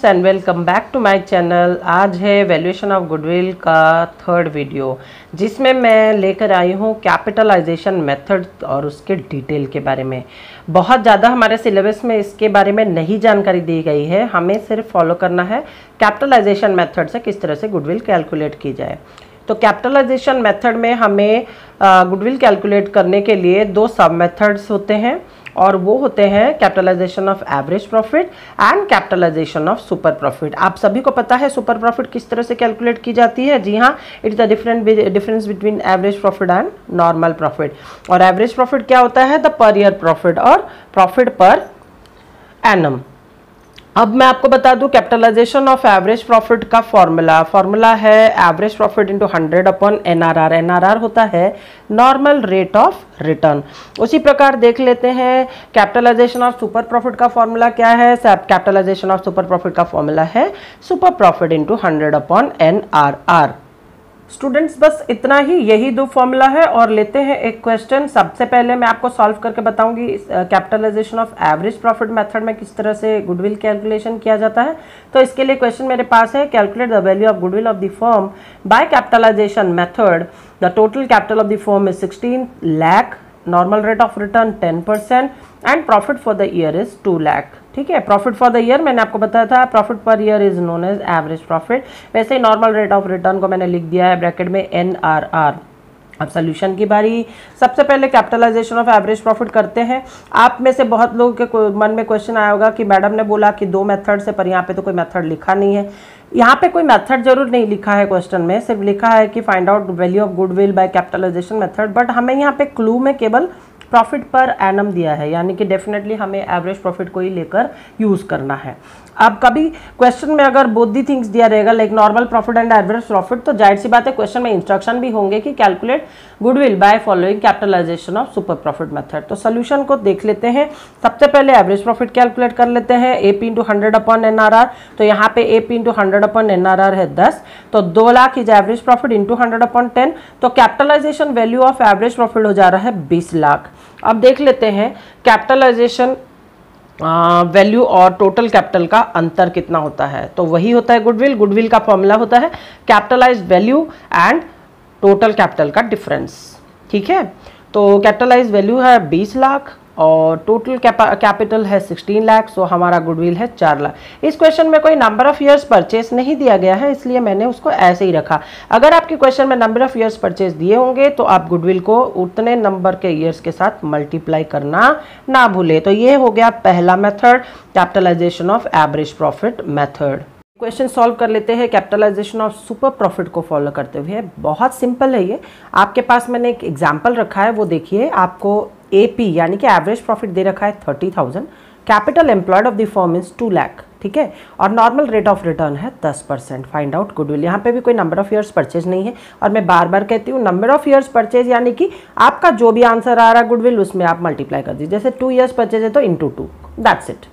Students and welcome back to my channel. आज है valuation of goodwill का third video, जिसमें मैं लेकर आई हूँ कैपिटलाइजेशन मेथड और उसके डिटेल के बारे में। बहुत ज़्यादा हमारे सिलेबस में इसके बारे में नहीं जानकारी दी गई है, हमें सिर्फ फॉलो करना है कैपिटलाइजेशन मेथड से किस तरह से गुडविल कैलकुलेट की जाए। तो कैपिटलाइजेशन मेथड में हमें गुडविल कैलकुलेट करने के लिए दो सब मेथड्स होते हैं, और वो होते हैं capitalisation of average profit and capitalisation of super profit. आप सभी को पता है सुपर प्रॉफिट किस तरह से कैलकुलेट की जाती है। जी हाँ, it is the difference between average profit and normal profit. और एवरेज प्रॉफिट क्या होता है? द पर ईयर प्रॉफिट और प्रॉफिट पर एनम। अब मैं आपको बता दूं कैपिटलाइजेशन ऑफ एवरेज प्रॉफिट का फॉर्मूला है average profit into 100 upon NRR. NRR होता है नॉर्मल रेट ऑफ रिटर्न। उसी प्रकार देख लेते हैं कैपिटलाइजेशन ऑफ सुपर प्रॉफिट का फॉर्मूला क्या है। कैपिटलाइजेशन ऑफ सुपर प्रॉफिट का फॉर्मूला है super profit into 100 upon NRR. Students बस इतना ही, यही दो फॉर्मूला है। और लेते हैं एक क्वेश्चन। सबसे पहले मैं आपको सॉल्व करके बताऊंगी capitalisation of average profit method में किस तरह से गुडविल कैलकुलेशन किया जाता है। तो इसके लिए क्वेश्चन मेरे पास है, calculate the value of goodwill of the firm by capitalisation method. The total capital of the firm is 16 lakh, normal rate of return 10% and profit for the year is 2 lakh. ठीक है, प्रॉफिट फॉर द ईयर मैंने आपको बताया था, profit per year is known as average profit. वैसे ही normal rate of return को मैंने लिख दिया है ब्रैकेट में एनआरआर। अब सोल्यूशन की बारी। सबसे पहले कैपिटलाइजेशन ऑफ एवरेज प्रॉफिट करते हैं। आप में से बहुत लोगों के मन में क्वेश्चन आया होगा कि मैडम ने बोला कि दो मेथड से, पर यहाँ पे तो कोई मेथड लिखा नहीं है। यहाँ पे कोई मेथड जरूर नहीं लिखा है क्वेश्चन में, सिर्फ लिखा है कि find out value of goodwill by capitalisation method. But हमें यहाँ पे क्लू में केवल प्रॉफिट पर एनम दिया है, यानी कि डेफिनेटली हमें एवरेज प्रॉफिट को ही लेकर यूज़ करना है। अब कभी क्वेश्चन में अगर बोथ दी थिंग्स दिया रहेगा like normal profit and average profit, तो जाहिर सी बात है क्वेश्चन में इंस्ट्रक्शन भी होंगे कि calculate goodwill by following capitalisation of super profit method. तो सोल्यूशन को देख लेते हैं। सबसे पहले एवरेज प्रॉफिट कैलकुलेट कर लेते हैं, एपी इंटू 100 अपॉन एनआरआर। तो यहाँ पे एपी इंटू 100 अपॉन एनआरआर है 10, तो 2 lakh is average profit into 100 upon 10। तो capitalisation value of average profit हो जा रहा है 20 लाख। अब देख लेते हैं कैपिटलाइजेशन वैल्यू और टोटल कैपिटल का अंतर कितना होता है। तो वही होता है गुडविल। गुडविल का फॉर्मूला होता है capitalised value and total capital का डिफरेंस। ठीक है, तो कैपिटलाइज्ड वैल्यू है 20 लाख और टोटल कैपिटल है 16 लाख, सो हमारा गुडविल है 4 लाख। इस क्वेश्चन में कोई नंबर ऑफ ईयर्स परचेज नहीं दिया गया है, इसलिए मैंने उसको ऐसे ही रखा। अगर आपके क्वेश्चन में नंबर ऑफ ईयर्स परचेज दिए होंगे तो आप गुडविल को उतने नंबर के ईयर्स के साथ मल्टीप्लाई करना ना भूले। तो ये हो गया पहला method, capitalisation of average profit method. Question solve कर लेते हैं कैपिटलाइजेशन ऑफ सुपर प्रॉफिट को फॉलो करते हुए। बहुत सिंपल है ये। आपके पास मैंने एक एग्जाम्पल रखा है, वो देखिए। आपको एपी यानी कि एवरेज प्रॉफिट दे रखा है 30,000, capital employed of the firm is 2 lakh. ठीक है, और नॉर्मल रेट ऑफ रिटर्न है 10%। Find out goodwill. यहाँ पे भी कोई नंबर ऑफ ईयर्स परचेज नहीं है, और मैं बार बार कहती हूँ नंबर ऑफ ईयर्स परचेज यानी कि आपका जो भी आंसर आ रहा है गुडविल उसमें आप मल्टीप्लाई कर दीजिए। जैसे 2 ईयर्स परचेज है तो इंटू 2, दैट्स इट।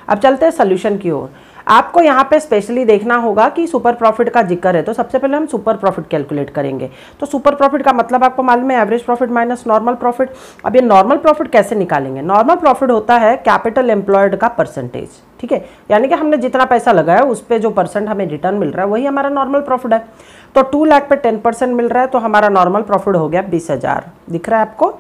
अब चलते हैं सोल्यूशन की ओर। आपको यहाँ पे स्पेशली देखना होगा कि सुपर प्रॉफिट का जिक्र है, तो सबसे पहले हम सुपर प्रॉफिट कैलकुलेट करेंगे। तो सुपर प्रॉफिट का मतलब आपको मालूम है average profit minus normal profit. अब ये नॉर्मल प्रॉफिट कैसे निकालेंगे? नॉर्मल प्रॉफिट होता है कैपिटल एम्प्लॉयड का परसेंटेज। ठीक है, यानी कि हमने जितना पैसा लगाया उस पर जो परसेंट हमें रिटर्न मिल रहा है वही हमारा नॉर्मल प्रॉफिट है। तो 2 लाख पे 10% मिल रहा है, तो हमारा नॉर्मल प्रॉफिट हो गया 20,000। दिख रहा है आपको?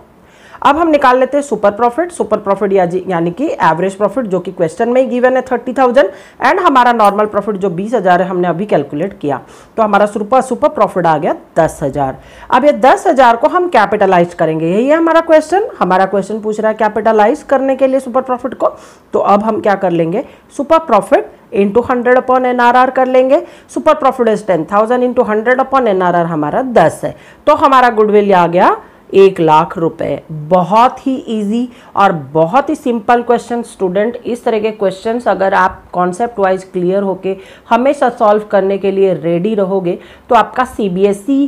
अब हम निकाल लेते हैं सुपर प्रॉफिट। सुपर प्रॉफिट यानी कि एवरेज प्रॉफिट जो कि क्वेश्चन में ही गिवन है 30,000, एंड हमारा नॉर्मल प्रॉफिट जो 20,000 है हमने अभी कैलकुलेट किया। तो हमारा सुपर प्रॉफिट आ गया 10,000। अब ये 10,000 को हम कैपिटलाइज करेंगे, यही है हमारा क्वेश्चन। हमारा क्वेश्चन पूछ रहा है कैपिटलाइज करने के लिए सुपर प्रॉफिट को। तो अब हम क्या कर लेंगे, super profit into 100 upon NRR कर लेंगे। Super profit is 10,000 into 100 upon NRR हमारा 10 है, तो हमारा गुडविल आ गया 1 लाख रुपए। बहुत ही इजी और बहुत ही सिंपल क्वेश्चन स्टूडेंट। इस तरह के क्वेश्चंस अगर आप कॉन्सेप्ट वाइज क्लियर होके हमेशा सॉल्व करने के लिए रेडी रहोगे तो आपका सीबीएसई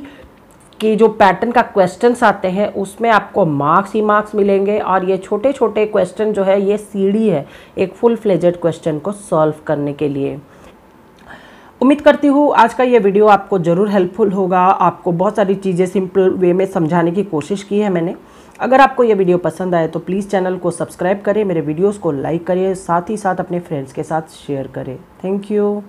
के जो पैटर्न का क्वेश्चंस आते हैं उसमें आपको मार्क्स ही मार्क्स मिलेंगे। और ये छोटे छोटे क्वेश्चन जो है ये सीढ़ी है एक फुल फ्लेजेड क्वेश्चन को सॉल्व करने के लिए। उम्मीद करती हूँ आज का ये वीडियो आपको ज़रूर हेल्पफुल होगा। आपको बहुत सारी चीज़ें सिंपल वे में समझाने की कोशिश की है मैंने। अगर आपको ये वीडियो पसंद आए तो प्लीज़ चैनल को सब्सक्राइब करें, मेरे वीडियोस को लाइक करिए, साथ ही साथ अपने फ्रेंड्स के साथ शेयर करें। Thank you.